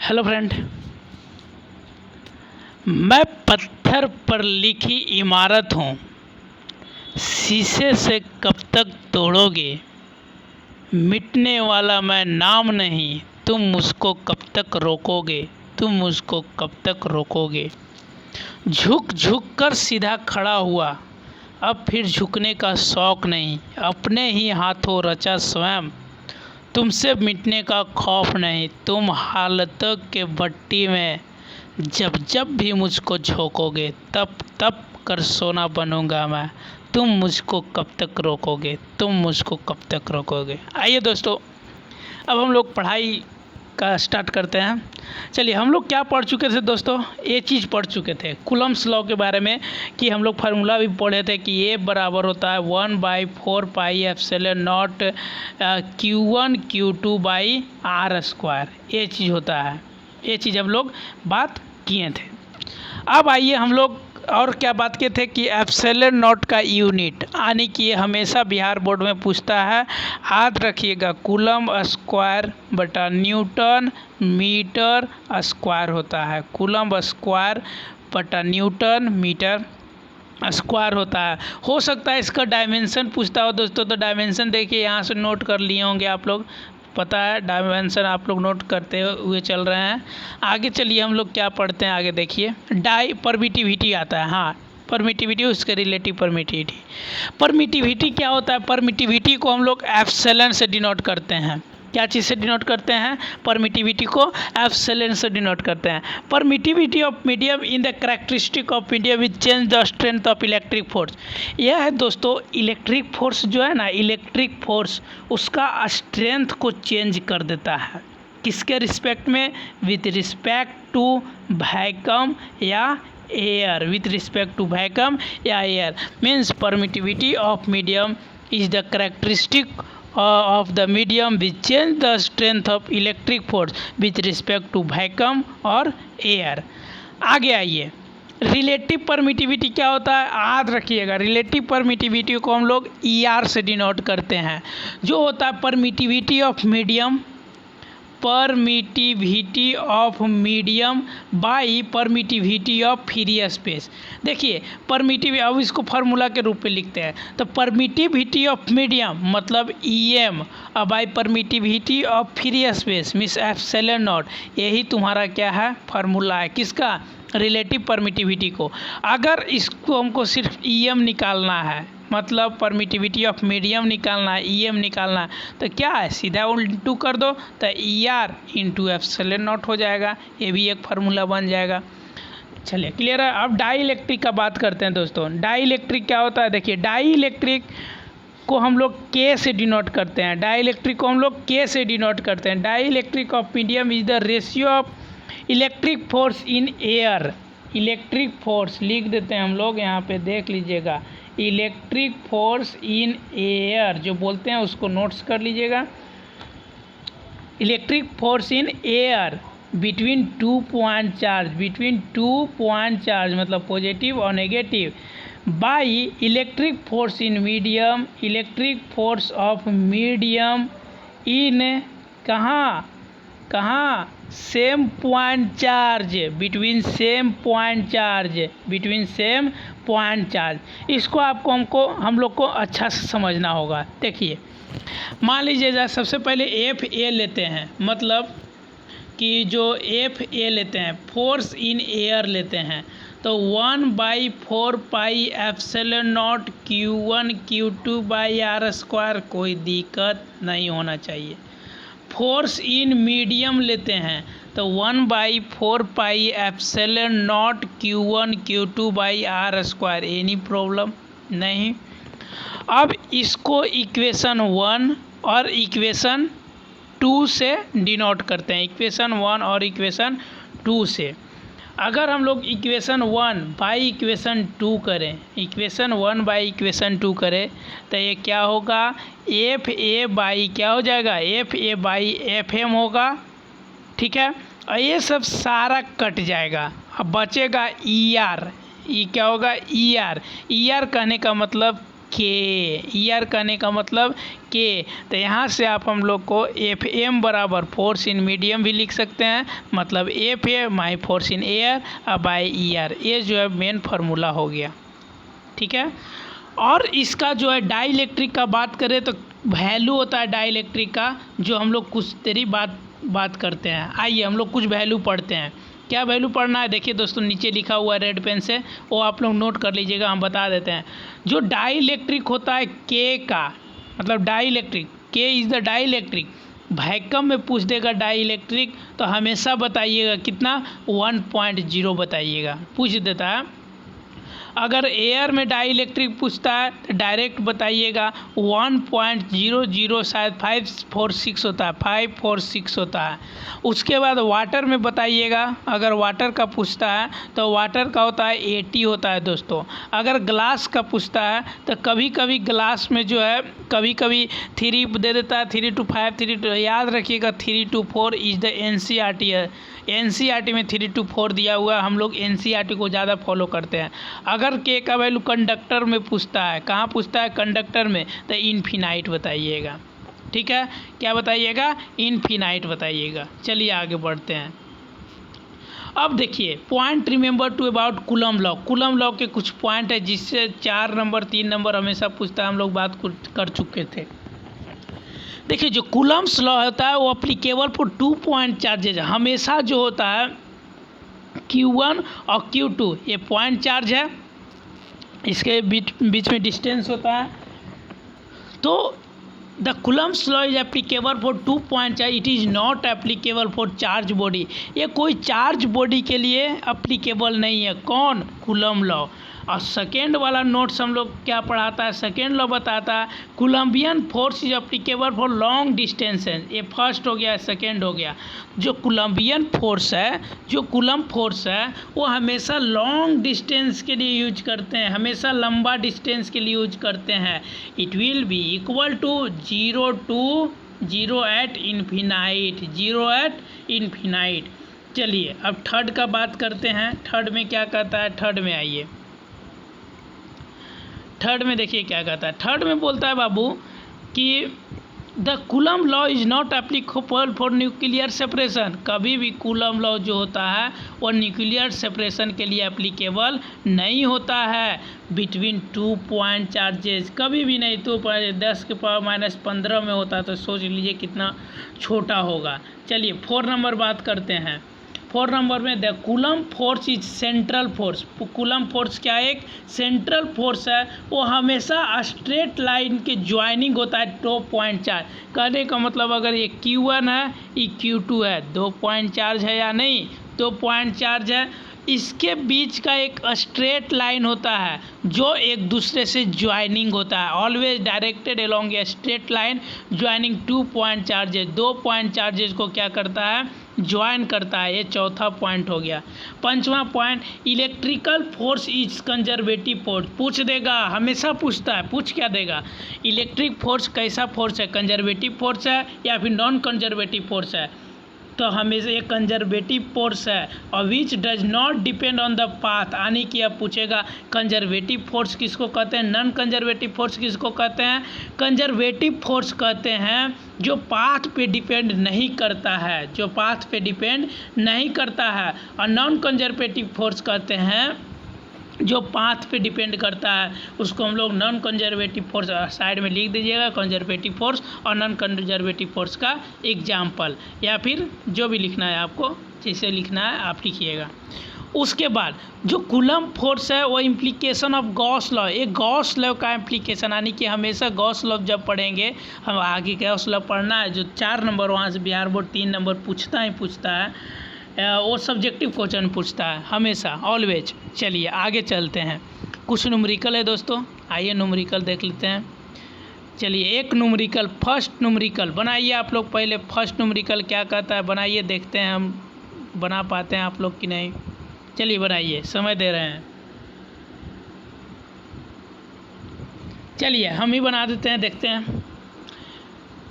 Hello friend. मैं पत्थर पर लिखी इमारत हूँ, शीशे से कब तक तोड़ोगे। मिटने वाला मैं नाम नहीं, तुम मुझको कब तक रोकोगे, तुम मुझको कब तक रोकोगे। झुक झुक कर सीधा खड़ा हुआ, अब फिर झुकने का शौक़ नहीं। अपने ही हाथों रचा स्वयं, तुमसे मिटने का खौफ नहीं। तुम हालतों के भट्टी में जब जब भी मुझको झोंकोगे, तब तब कर सोना बनूंगा मैं। तुम मुझको कब तक रोकोगे, तुम मुझको कब तक रोकोगे। आइए दोस्तों, अब हम लोग पढ़ाई का स्टार्ट करते हैं। चलिए, हम लोग क्या पढ़ चुके थे दोस्तों, ये चीज़ पढ़ चुके थे कूलम्ब्स लॉ के बारे में, कि हम लोग फार्मूला भी पढ़े थे कि ए बराबर होता है 1/4 pi epsilon naught Q1 Q2 by r square. ये चीज़ होता है, ये चीज़ हम लोग बात किए थे। अब आइए हम लोग और क्या बात किए थे कि एप्सिलॉन नॉट का यूनिट, यानी कि ये हमेशा बिहार बोर्ड में पूछता है, याद रखिएगा। कूलम स्क्वायर बटा न्यूटन मीटर स्क्वायर होता है। कूलम स्क्वायर बटा न्यूटन मीटर स्क्वायर होता है। हो सकता है इसका डायमेंशन पूछता हो दोस्तों, तो डायमेंशन देखिए यहाँ से नोट कर लिए होंगे आप लोग, पता है डायमेंशन आप लोग नोट करते हुए चल रहे हैं। आगे चलिए हम लोग क्या पढ़ते हैं, आगे देखिए। डाई परमिटिविटी आता है, हाँ परमिटिविटी, उसके रिलेटिव परमिटिविटी। परमिटिविटी क्या होता है, परमिटिविटी को हम लोग एप्सिलॉन से डिनोट करते हैं। क्या चीज़ से डिनोट करते हैं, परमिटिविटी को एप्सिलॉन से डिनोट करते हैं। Permittivity of medium in the characteristic of medium which change the strength of electric force. यह है दोस्तों, इलेक्ट्रिक फोर्स जो है ना, इलेक्ट्रिक फोर्स उसका स्ट्रेंथ को चेंज कर देता है। किसके रिस्पेक्ट में, विथ रिस्पेक्ट टू वैक्यूम या air, with respect to vacuum या air. Means permittivity of medium is the characteristic of the medium which change the strength of electric force with respect to vacuum और air। आगे आइए, relative permittivity क्या होता है, याद रखिएगा। रिलेटिव परमिटिविटी को हम लोग ER से डिनोट करते हैं, जो होता है permittivity of medium, permittivity of medium by permittivity of free space. देखिए परमिटिव, अब इसको फार्मूला के रूप में लिखते हैं, तो परमिटिविटी ऑफ मीडियम मतलब EM by permittivity of free space means epsilon not. यही तुम्हारा क्या है, फार्मूला है किसका, रिलेटिव परमिटिविटी को। अगर इसको हमको सिर्फ EM निकालना है, मतलब परमिटिविटी ऑफ मीडियम निकालना है, EM निकालना है, तो क्या है, सीधा इंटू कर दो तो ER इंटू एप्सिलॉन नॉट हो जाएगा। ये भी एक फार्मूला बन जाएगा। चलिए क्लियर है। अब डाई इलेक्ट्रिक का बात करते हैं दोस्तों। डाई इलेक्ट्रिक क्या होता है, देखिए डाई इलेक्ट्रिक को हम लोग K से डिनोट करते हैं। डाई इलेक्ट्रिक को हम लोग K से डिनोट करते हैं। Dielectric of medium is the ratio of electric force in air. Electric force लिख देते हैं हम लोग, यहाँ पे देख लीजिएगा, इलेक्ट्रिक फोर्स इन एयर जो बोलते हैं उसको नोट्स कर लीजिएगा। Electric force in air between 2 point charge, between 2 point charge मतलब पॉजिटिव और negative, by electric force in medium, electric force of medium इन कहाँ कहाँ, same point charge, between same point charge, between same point charge. इसको आपको हम लोग को अच्छा से समझना होगा। देखिए मान लीजिए सबसे पहले FA लेते हैं, मतलब कि जो FA लेते हैं, फोर्स इन एयर लेते हैं, तो 1/4 pi epsilon naught Q1 Q2 by r square, कोई दिक्कत नहीं होना चाहिए। फोर्स इन मीडियम लेते हैं तो 1/4 pi epsilon naught Q1 Q2 by r square, any problem नहीं। अब इसको इक्वेशन 1 और इक्वेशन 2 से डिनोट करते हैं, इक्वेशन 1 और इक्वेशन 2 से। अगर हम लोग इक्वेशन 1 बाई इक्वेशन 2 करें, इक्वेशन 1 बाई इक्वेशन 2 करें, तो ये क्या होगा, FA बाई क्या हो जाएगा, FA बाई FM होगा, ठीक है। और ये सब सारा कट जाएगा, अब बचेगा ER। ये क्या होगा, ER। ER कहने का मतलब के, ईयर कहने का मतलब के। तो यहाँ से आप हम लोग को एफ एम बराबर फोर्स इन मीडियम भी लिख सकते हैं, मतलब F A my force in air by year, ये जो है मेन फार्मूला हो गया। ठीक है। और इसका जो है डाई इलेक्ट्रिक का बात करें तो वैल्यू होता है डाई इलेक्ट्रिक का, जो हम लोग कुछ देरी बात करते हैं। आइए हम लोग कुछ वैल्यू पढ़ते हैं। क्या वैल्यू पढ़ना है, देखिए दोस्तों नीचे लिखा हुआ है रेड पेन से, वो आप लोग नोट कर लीजिएगा, हम बता देते हैं। जो डाई इलेक्ट्रिक होता है के का, मतलब dielectric, K is the dielectric. Vacuum में पूछ देगा डाई इलेक्ट्रिक तो हमेशा बताइएगा कितना, 1.0 बताइएगा, पूछ देता है। अगर एयर में डाई इलेक्ट्रिक पूछता है तो डायरेक्ट बताइएगा 1.00, शायद 546 होता है, 546 होता है। उसके बाद वाटर में बताइएगा, अगर वाटर का पूछता है तो वाटर का होता है 80 होता है दोस्तों। अगर ग्लास का पूछता है तो कभी कभी ग्लास में जो है कभी कभी 3 दे देता है, 3 to 5, 3 to, याद रखिएगा 3 to 4 इज द NCERT है। NCERT में 3 to 4 दिया हुआ है, हम लोग NCERT को ज़्यादा फॉलो करते हैं। अगर के का वैल्यू कंडक्टर में पूछता है, कहाँ पूछता है, कंडक्टर में, तो इनफिनाइट बताइएगा। ठीक है, क्या बताइएगा, इनफिनाइट बताइएगा। चलिए आगे बढ़ते हैं। अब देखिए point remember to about Coulomb law. Coulomb law के कुछ पॉइंट है जिससे 4 नंबर 3 नंबर हमेशा पूछता है, हम लोग बात कर चुके थे। देखिए जो कूलम्स लॉ होता है वो अप्लीकेबल फॉर 2 पॉइंट चार्जेज, हमेशा जो होता है Q1 और Q2 ये पॉइंट चार्ज है, इसके बीच में डिस्टेंस होता है। तो the Coulomb's law is applicable for 2 point charge, it is not applicable for charge body. ये कोई चार्ज बॉडी के लिए एप्लीकेबल नहीं है, कौन, कूलम लॉ। और सेकेंड वाला नोट्स हम लोग क्या पढ़ाता है, सेकेंड लॉ बताता है Coulombian force is applicable for long distances. ये फर्स्ट हो गया, सेकेंड हो गया। जो कूलम्बियन फोर्स है, जो कूलम फोर्स है वो हमेशा लॉन्ग डिस्टेंस के लिए यूज करते हैं, हमेशा लंबा डिस्टेंस के लिए यूज करते हैं। It will be equal to 0 to 0 at infinite, 0 at infinite. चलिए अब थर्ड का बात करते हैं। थर्ड में क्या कहता है, थर्ड में आइए, थर्ड में देखिए क्या कहता है। थर्ड में बोलता है बाबू कि the coulomb law is not applicable for nuclear separation. कभी भी कूलम लॉ जो होता है वो न्यूक्लियर सेपरेशन के लिए एप्लीकेबल नहीं होता है बिटवीन 2 पॉइंट चार्जेज, कभी भी नहीं। तो 10 के पावर -15 में होता है, तो सोच लीजिए कितना छोटा होगा। चलिए 4 नंबर बात करते हैं। 4 नंबर में the coulomb force is central force. Coulomb force क्या एक सेंट्रल फोर्स है, वो हमेशा स्ट्रेट लाइन के ज्वाइनिंग होता है 2 पॉइंट चार्ज। कहने का मतलब अगर ये Q1 है, ये Q2 है, 2 पॉइंट चार्ज है या नहीं, 2 पॉइंट चार्ज है, इसके बीच का एक स्ट्रेट लाइन होता है जो एक दूसरे से ज्वाइनिंग होता है, always directed along a straight line joining 2 point charges. 2 point charges को क्या करता है, ज्वाइन करता है। ये चौथा पॉइंट हो गया। 5वां point electrical force is conservative force. पूछ देगा, हमेशा पूछता है, पूछ क्या देगा, इलेक्ट्रिक फोर्स कैसा फोर्स है, कंजर्वेटिव फोर्स है या फिर नॉन कंजर्वेटिव फोर्स है। तो हमेशा ये कंजर्वेटिव फोर्स है और which does not depend on the path. यानी कि अब पूछेगा कंजर्वेटिव फोर्स किसको कहते हैं, नॉन कंजर्वेटिव फोर्स किसको कहते हैं। कंजर्वेटिव फोर्स कहते हैं जो पाथ पे डिपेंड नहीं करता है, जो पाथ पे डिपेंड नहीं करता है। और नॉन कंजर्वेटिव फोर्स कहते हैं जो पाथ पे डिपेंड करता है, उसको हम लोग नॉन कंजर्वेटिव फोर्स, साइड में लिख दीजिएगा कंजर्वेटिव फोर्स और नॉन कंजर्वेटिव फोर्स का एग्जाम्पल, या फिर जो भी लिखना है आपको, जैसे लिखना है आप लिखिएगा। उसके बाद जो कूलम फोर्स है वो इम्प्लीकेशन ऑफ गॉस लॉ, एक गॉस लॉ का इम्प्लीकेशन, यानी कि हमेशा गॉस लॉ जब पढ़ेंगे, हम आगे गॉस लॉ पढ़ना है, जो 4 नंबर वहाँ से बिहार बोर्ड 3 नंबर पूछता है, वो सब्जेक्टिव क्वेश्चन पूछता है हमेशा, ऑलवेज। चलिए आगे चलते हैं। कुछ न्यूमेरिकल है दोस्तों, आइए न्यूमेरिकल देख लेते हैं। चलिए एक न्यूमेरिकल, फर्स्ट न्यूमेरिकल बनाइए आप लोग। पहले फर्स्ट न्यूमेरिकल क्या कहता है बनाइए, देखते हैं हम बना पाते हैं आप लोग कि नहीं। चलिए बनाइए, समय दे रहे हैं। चलिए हम ही बना देते हैं, देखते हैं।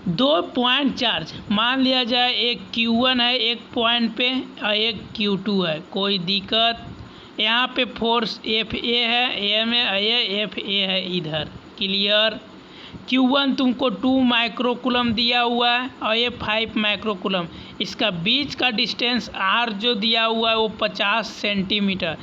2 पॉइंट चार्ज, मान लिया जाए एक Q1 है एक पॉइंट पे और एक Q2 है, कोई दिक्कत। यहाँ पे फोर्स FA है, AM है, ये FA है इधर क्लियर। Q1 तुमको 2 माइक्रोकुलम दिया हुआ है और ये 5 माइक्रोकुलम। इसका बीच का डिस्टेंस R जो दिया हुआ है वो 50 सेंटीमीटर।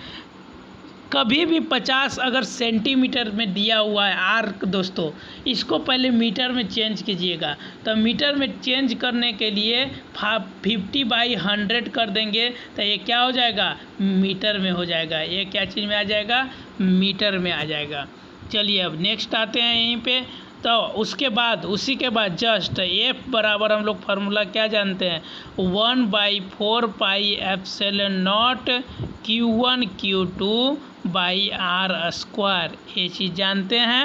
कभी भी 50 अगर सेंटीमीटर में दिया हुआ है R दोस्तों, इसको पहले मीटर में चेंज कीजिएगा। तो मीटर में चेंज करने के लिए 50/100 कर देंगे तो ये क्या हो जाएगा, मीटर में हो जाएगा। ये क्या चीज़ में आ जाएगा, मीटर में आ जाएगा। चलिए अब नेक्स्ट आते हैं यहीं पे। तो उसके बाद उसी के बाद जस्ट F बराबर हम लोग फार्मूला क्या जानते हैं, 1/4 pi epsilon naught Q1 Q2/R²। ये चीज़ जानते हैं।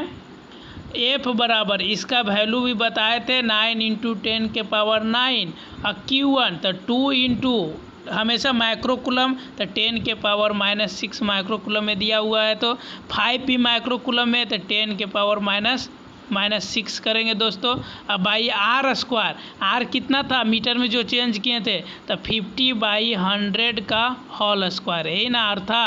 F बराबर इसका वैल्यू भी बताए थे 9 × 10 के पावर 9 और Q1 तो 2 इंटू हमेशा माइक्रोकुलम तो 10 के पावर -6 माइक्रोकुलम में दिया हुआ है, तो 5 भी माइक्रोकुलम में तो 10 के पावर -6 करेंगे दोस्तों। अब बाई R², R कितना था मीटर में जो चेंज किए थे, तो 50/100 का होल स्क्वायर, यही ना R था।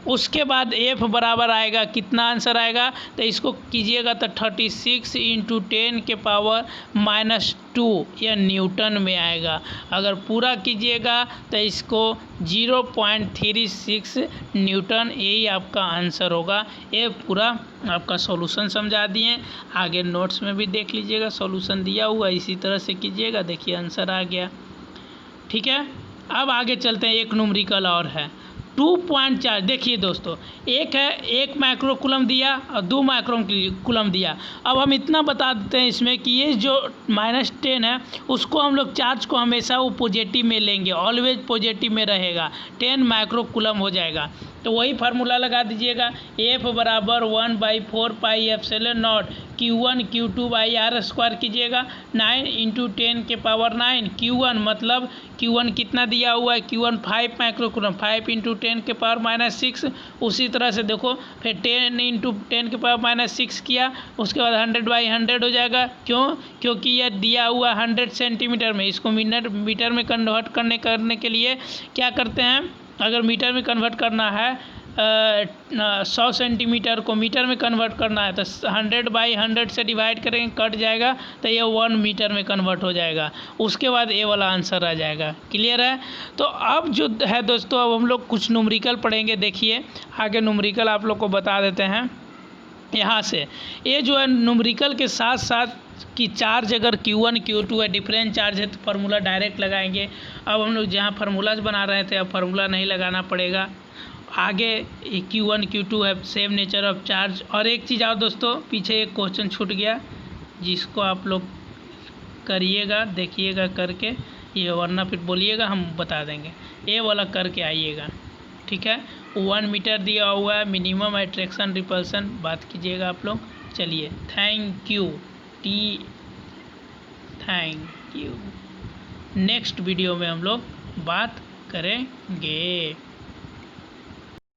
उसके बाद F बराबर आएगा कितना आंसर आएगा, तो इसको कीजिएगा तो 36 × 10 के पावर -2 यह न्यूटन में आएगा। अगर पूरा कीजिएगा तो इसको 0.36 न्यूटन, यही आपका आंसर होगा। ये पूरा आपका सॉल्यूशन समझा दिए, आगे नोट्स में भी देख लीजिएगा, सॉल्यूशन दिया हुआ इसी तरह से कीजिएगा। देखिए आंसर आ गया, ठीक है। अब आगे चलते हैं, एक न्यूमेरिकल और है 2.4। देखिए दोस्तों, एक है 1 माइक्रोकुलम दिया और 2 माइक्रोकुलम दिया। अब हम इतना बता देते हैं इसमें कि ये जो -10 है उसको हम लोग चार्ज को हमेशा वो पॉजिटिव में लेंगे, ऑलवेज पॉजिटिव में रहेगा, 10 माइक्रोकुलम हो जाएगा। तो वही फार्मूला लगा दीजिएगा, F बराबर 1/4 pi epsilon naught Q1 Q2/R² कीजिएगा, 9 × 10 के पावर 9। Q1 मतलब Q1 कितना दिया हुआ है, Q1 5 माइक्रोकुलम, 5 × 10 के पावर -6। उसी तरह से देखो फिर 10 × 10 के पावर -6 किया, उसके बाद 100/100 हो जाएगा। क्यों, क्योंकि यह दिया हुआ 100 सेंटीमीटर में, इसको मीटर में कन्वर्ट करने के लिए क्या करते हैं, अगर मीटर में कन्वर्ट करना है 100 सेंटीमीटर को मीटर में कन्वर्ट करना है तो 100/100 से डिवाइड करेंगे, कट जाएगा तो ये 1 मीटर में कन्वर्ट हो जाएगा। उसके बाद ये वाला आंसर आ जाएगा। क्लियर है। तो अब जो है दोस्तों, अब हम लोग कुछ न्यूमेरिकल पढ़ेंगे। देखिए आगे न्यूमेरिकल आप लोग को बता देते हैं। यहाँ से ये जो है न्यूमेरिकल के साथ साथ कि चार्ज अगर Q1 Q2 है, डिफरेंट चार्ज है, तो फार्मूला डायरेक्ट लगाएंगे। अब हम लोग जहाँ फार्मूलाज बना रहे थे अब फार्मूला नहीं लगाना पड़ेगा। आगे Q1 Q2 है, सेम नेचर ऑफ चार्ज। और एक चीज़ और दोस्तों, पीछे एक क्वेश्चन छूट गया जिसको आप लोग करिएगा, देखिएगा करके, ये वरना फिर बोलिएगा हम बता देंगे। ये वाला करके आइएगा, ठीक है। 1 मीटर दिया हुआ है, मिनिमम अट्रैक्शन रिपल्सन बात कीजिएगा आप लोग। चलिए thank you, thank you. Next video में हम लोग बात करेंगे।